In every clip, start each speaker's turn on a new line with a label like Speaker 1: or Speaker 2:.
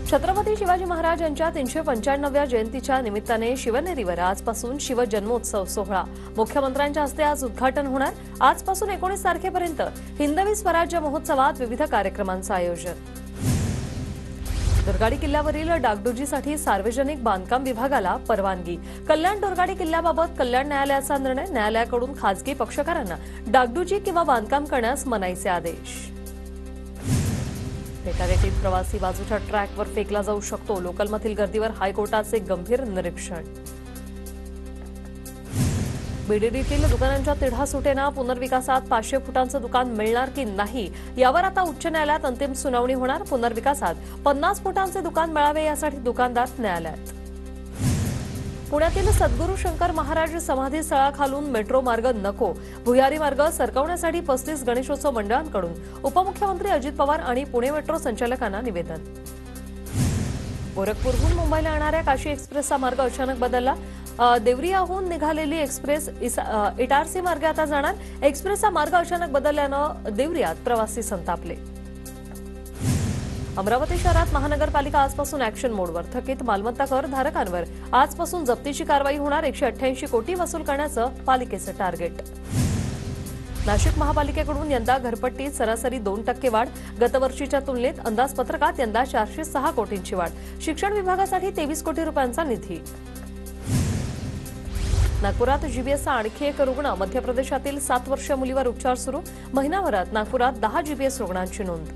Speaker 1: छत्रपती शिवाजी महाराज यांच्या 395व्या जयंतीच्या निमित्ताने शिवनेरीवर आजपासून शिवजन्मोत्सव सोहळा मुख्यमंत्र्यांच्या हस्ते आज उद्घाटन होणार। आजपासून 19 तारखेपर्यंत हिंदवी स्वराज्य महोत्सवात विविध कार्यक्रमांचं आयोजन। दुर्गाडी किल्ल्यावरील डागडुजीसाठी सार्वजनिक बांधकाम विभागाला परवानगी। कल्याण दुर्गाडी किल्ल्याबाबत कल्याण न्यायालयाचा निर्णय। न्यायालयाकडून खासगी पक्षकारांना डागडुजी किंवा बांधकाम करण्यास मनाईचे आदेश। बेटारेटीत प्रवासी बाजूच्या ट्रॅकवर फेकला जाऊ शकतो। लोकलमधील गर्दीवर हायकोर्टाचे गंभीर निरीक्षण। बीडीडीतील दुकानांच्या तिढा सुटेना। पुनर्विकासात 500 फुटांचं दुकान मिळणार की नाही यावर आता उच्च न्यायालयात अंतिम सुनावणी होणार। पुनर्विकासात 50 फुटांचे दुकान मिळावे यासाठी दुकानदार न्यायालयात। पुण्यातील सद्गुरू शंकर महाराज समाधी स्थळाखालून मेट्रो मार्ग नको। भुयारी मार्ग सरकवण्यासाठी 35 गणेशोत्सव मंडळांकडून उपमुख्यमंत्री अजित पवार आणि पुणे मेट्रो संचालकांना निवेदन। गोरखपूरहून मुंबईला येणाऱ्या काशी एक्सप्रेसचा मार्ग अचानक बदलला। देवरियाहून निघालेली एक्सप्रेस इटारसी मार्गे आता जाणार। एक्सप्रेसचा मार्ग अचानक बदलल्यानं देवरियात प्रवासी संतापले। अमरावती शहरात महानगरपालिका आजपासून ॲक्शन मोडवर। थकीत मालमत्ता कर धारकांवर आजपासून जप्तीची कारवाई होणार। 188 कोटी वसूल करण्याचं पालिकेचं टार्गेट। नाशिक महापालिकेकडून यंदा घरपट्टीत सरासरी 2% वाढ। गतवर्षीच्या तुलनेत अंदाजपत्रकात यंदा 406 कोटींची वाढ। शिक्षण विभागासाठी 23 कोटी रुपयांचा निधी। नागपुरात जीबीएसचा आणखी एक रुग्ण। मध्य प्रदेशातील 7 वर्षीय मुलीवर उपचार सुरू। महिनाभरात नागपुरात 10 जीबीएस रुग्णांची नोंद।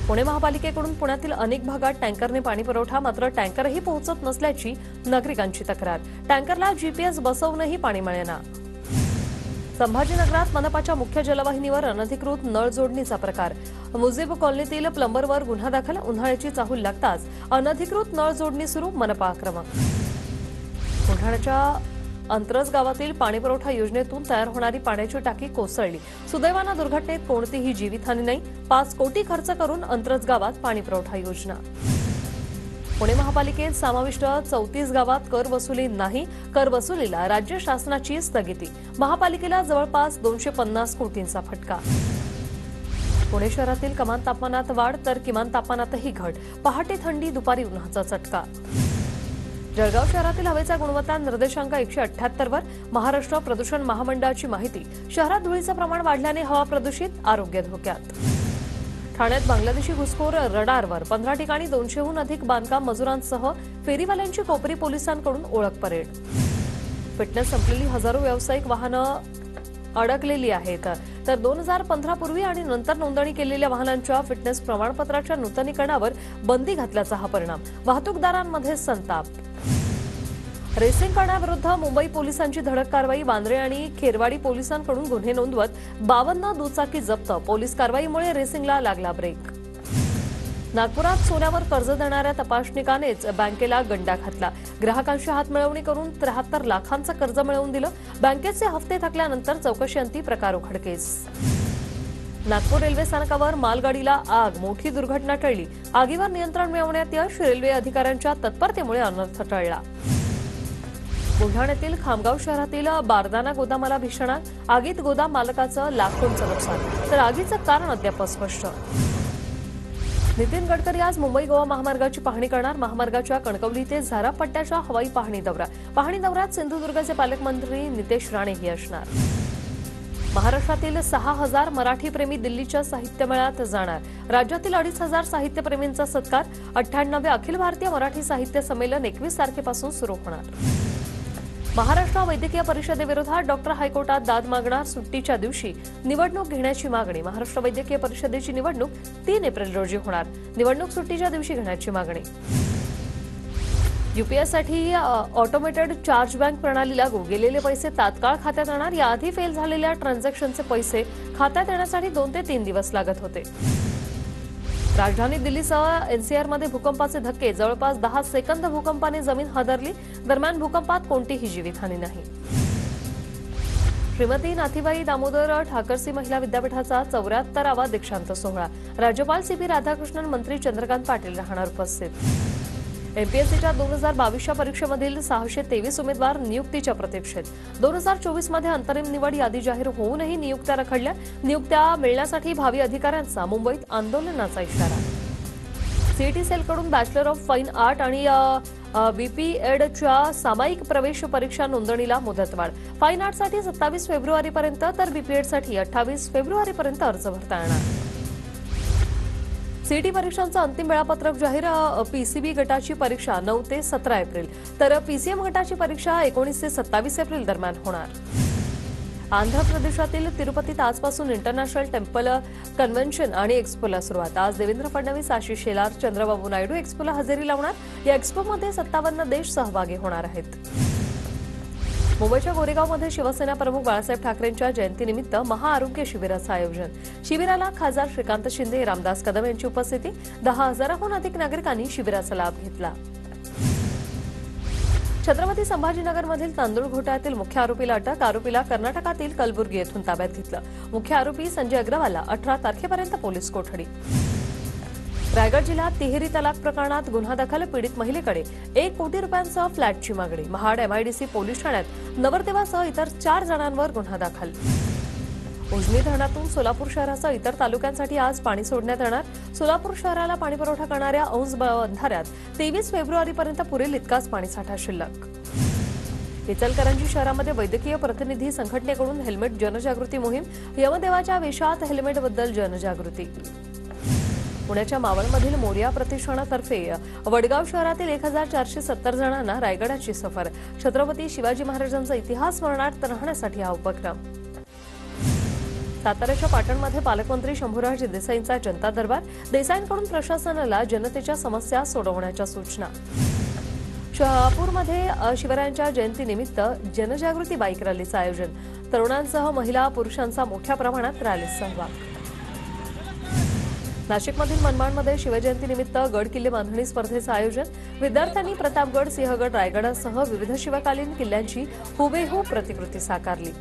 Speaker 1: पुणे महापालिकेकडून पुण्यातील अनेक भागात टँकरने पाणी पुरवठा। मात्र टँकरही पोहोचत नसल्याची नागरिकांची तक्रार। टँकरला जीपीएस बसवूनही पाणी मिळेना। संभाजीनगरात मनपाच्या मुख्य जलवाहिनीवर अनधिकृत नळ जोडणीचा प्रकार। मुजीब कॉलनीतील प्लंबरवर गुन्हा दाखल। उन्हाळ्याची चाहूल लागताच अनधिकृत नळ जोडणी सुरू। मनपा आक्रमक। बुलढाण्याच्या अंतरज गावातील पाणीपुरवठा योजनेतून तयार होणारी पाण्याची टाकी कोसळली। सुदैवानं दुर्घटनेत कोणतीही जीवितहानी नाही। 5 कोटी खर्च करून अंतरज गावात पाणीपुरवठा योजना। पुणे महापालिकेत समाविष्ट 34 गावात कर वसुली नाही। कर वसुलीला राज्य शासनाची स्थगिती। महापालिकेला जवळपास 250 कोटींचा फटका। पुणे शहरातील कमाल तापमानात वाढ तर किमान तापमानातही घट। पहाटे थंडी, दुपारी उन्हाचा चटका। जळगाव शहरातील हवेचा गुणवत्ता निर्देशांक 178 वर। महाराष्ट्र प्रदूषण महामंडळाची माहिती। शहरात धुळीचं प्रमाण वाढल्याने हवा प्रदूषित, आरोग्य धोक्यात। ठाण्यात बांगलादेशी घुसखोर रडारवर। 15 ठिकाणी 200हून अधिक बांधकाम मजुरांसह फेरीवाल्यांची कोपरी पोलिसांकडून ओळख परेड। फिटनेस संपलेली हजारो व्यावसायिक वाहनं अडकलेली आहेत। तर 2015 पूर्वी आणि नंतर नोंदणी केलेल्या वाहनांच्या फिटनेस प्रमाणपत्राच्या नूतनीकरणावर बंदी घातल्याचा हा परिणाम। वाहतूकदारांमध्ये संताप। रेसिंग करण्याविरुद्ध मुंबई पोलिसांची धडक कारवाई। वांद्रे आणि खेरवाडी पोलिसांकडून गुन्हे नोंदवत 52 दुचाकी जप्त। पोलीस कारवाईमुळे रेसिंगला लागला ब्रेक। नागपुरात सोन्यावर कर्ज देणाऱ्या तपासनिकानेच बँकेला गंडा घातला। ग्राहकांशी हातमिळवणी करून 73 लाखांचं कर्ज मिळवून दिलं। बँकेचे हप्ते थकल्यानंतर चौकशीअंती प्रकार उघडकीस। नागपूर रेल्वे स्थानकावर मालगाडीला आग। मोठी दुर्घटना टळली। आगीवर नियंत्रण मिळवण्यात यश। रेल्वे अधिकाऱ्यांच्या तत्परतेमुळे अनर्थ टळला। बुलढाण्यातील खामगाव शहरातील बारदाना गोदामाला भीषण आग। आगीत गोदाम मालकाचं लाखोंचं नुकसान तर आगीचं कारण अद्याप अस्पष्ट। नितीन गडकरी आज मुंबई गोवा महामार्गाची पाहणी करणार। महामार्गाच्या कणकवली ते झारा पट्ट्याच्या हवाई पाहणी दौरा। पाहणी दौऱ्यात सिंधुदुर्गचे पालकमंत्री नितेश राणेही असणार। महाराष्ट्रातील 6000 मराठी प्रेमी दिल्लीच्या साहित्य मेळ्यात जाणार। राज्यातील 2500 साहित्यप्रेमींचा सत्कार। 98 अखिल भारतीय मराठी साहित्य संमेलन 21 तारखेपासून सुरू होणार। महाराष्ट्र वैद्यकीय परिषदेविरोधात डॉक्टर हायकोर्टात दाद मागणार। सुट्टीच्या दिवशी निवडणूक घेण्याची मागणी। महाराष्ट्र वैद्यकीय परिषदेची निवडणूक 3 एप्रिल रोजी होणार। निवडणूक सुट्टीच्या दिवशी घेण्याची मागणी। यूपीएससाठी ऑटोमेटेड चार्ज बँक प्रणाली लागू। गेलेले पैसे तात्काळ खात्यात येणार। याआधी फेल झालेल्या ट्रान्झॅक्शनचे पैसे खात्यात येण्यासाठी 2 ते 3 दिवस लागत होते। राजधानी दिल्लीसह एनसीआरमध्ये भूकंपाचे धक्के। जवळपास 10 सेकंद भूकंपाने जमीन हादरली। दरम्यान भूकंपात कोणतीही जीवितहानी नाही। श्रीमती नाथीबाई दामोदर ठाकरसी महिला विद्यापीठाचा 74वा दीक्षांत सोहळा। राज्यपाल सीपी राधाकृष्णन, मंत्री चंद्रकांत पाटील राहणार उपस्थित। एमपीएससीच्या 2022च्या परीक्षेमधील 623 उमेदवार नियुक्तीच्या प्रतीक्षेत। 2024 मध्ये अंतरिम निवड यादी जाहीर होऊनही नियुक्त्या रखडल्या। नियुक्त्या मिळण्यासाठी भावी अधिकाऱ्यांचा मुंबईत आंदोलनाचा इशारा। सीईटी सेलकडून बॅचलर ऑफ फाईन आर्ट आणि बीपीएडच्या सामायिक प्रवेश परीक्षा नोंदणीला मुदतवाढ. फाईन आर्टसाठी 27 फेब्रुवारीपर्यंत तर बीपीएडसाठी 28 फेब्रुवारीपर्यंत अर्ज भरता येणार. सीईटी परीक्षांचं अंतिम वेळापत्रक जाहीर. पीसीबी गटाची परीक्षा 9 ते 17 एप्रिल तर पीसीएम गटाची परीक्षा 19 ते 27 एप्रिल दरम्यान होणार. आंध्र प्रदेशातील तिरुपतीत आजपासून इंटरनॅशनल टेम्पल कन्व्हेन्शन आणि एक्स्पोला सुरुवात. आज देवेंद्र फडणवीस, आशिष शेलार, चंद्रबाबू नायडू एक्स्पोला हजेरी लावणार. या एक्स्पोमध्ये 57 देश सहभागी होणार आहेत. मुंबईच्या गोरेगावमध्ये शिवसेना प्रमुख बाळासाहेब ठाकरेंच्या जयंतीनिमित्त महाआरोग्य शिबिराचं आयोजन. शिबिराला खासदार श्रीकांत शिंदे, रामदास कदम यांची उपस्थिती. 10,000हून अधिक नागरिकांनी शिबिराचा लाभ घेतला. छत्रपती संभाजीनगरमधील तांदूळ घोटाळ्यातील मुख्य आरोपीला अटक. आरोपीला कर्नाटकातील कलबुर्गी येथून ताब्यात घेतलं. मुख्य आरोपी संजय अग्रवालला 18 तारखेपर्यंत पोलीस कोठडी. रायगड जिल्ह्यात तिहेरी तलाक प्रकरणात गुन्हा दाखल. पीडित महिलेकडे 1 कोटी रुपयांसह फ्लॅटची मागणी. महाड एमआयडीसी पोलीस ठाण्यात नवरदेवासह इतर 4 जणांवर गुन्हा दाखल. उजनी धरणातून सोलापूर शहरासह इतर तालुक्यांसाठी आज पाणी सोडण्यात येणार. सोलापूर शहराला पाणीपुरवठा करणाऱ्या औंस बंधाऱ्यात 23 फेब्रुवारीपर्यंत पुरेल इतकाच पाणीसाठा शिल्लक. इचलकरंजी शहरामध्ये वैद्यकीय प्रतिनिधी संघटनेकडून हेल्मेट जनजागृती मोहीम. यमदेवाच्या वेशात हेल्मेटबद्दल जनजागृती. पुण्याच्या मावळमधील मोरिया प्रतिष्ठानातर्फे वडगाव शहरातील 1470 जणांना रायगडाची सफर. छत्रपती शिवाजी महाराजांचा इतिहास स्मरणार्थ राहण्यासाठी हा उपक्रम. साताऱ्याच्या पाटणमध्ये पालकमंत्री शंभूराज देसाईंचा जनता दरबार. देसाईंकडून प्रशासनाला जनतेच्या समस्या सोडवण्याच्या सूचना. शहापूरमध्ये शिवरायांच्या जयंतीनिमित्त जनजागृती बाईक रॅलीचं आयोजन. तरुणांसह महिला पुरुषांचा मोठ्या प्रमाणात रॅलीत सहभाग. नाशिकमधील मनमाडमध्ये शिवजयंतीनिमित्त गड किल्ले बांधणी स्पर्धेचं आयोजन. विद्यार्थ्यांनी प्रतापगड, सिंहगड, रायगडासह विविध शिवकालीन किल्ल्यांची हुबेहूब प्रतिकृती साकारली.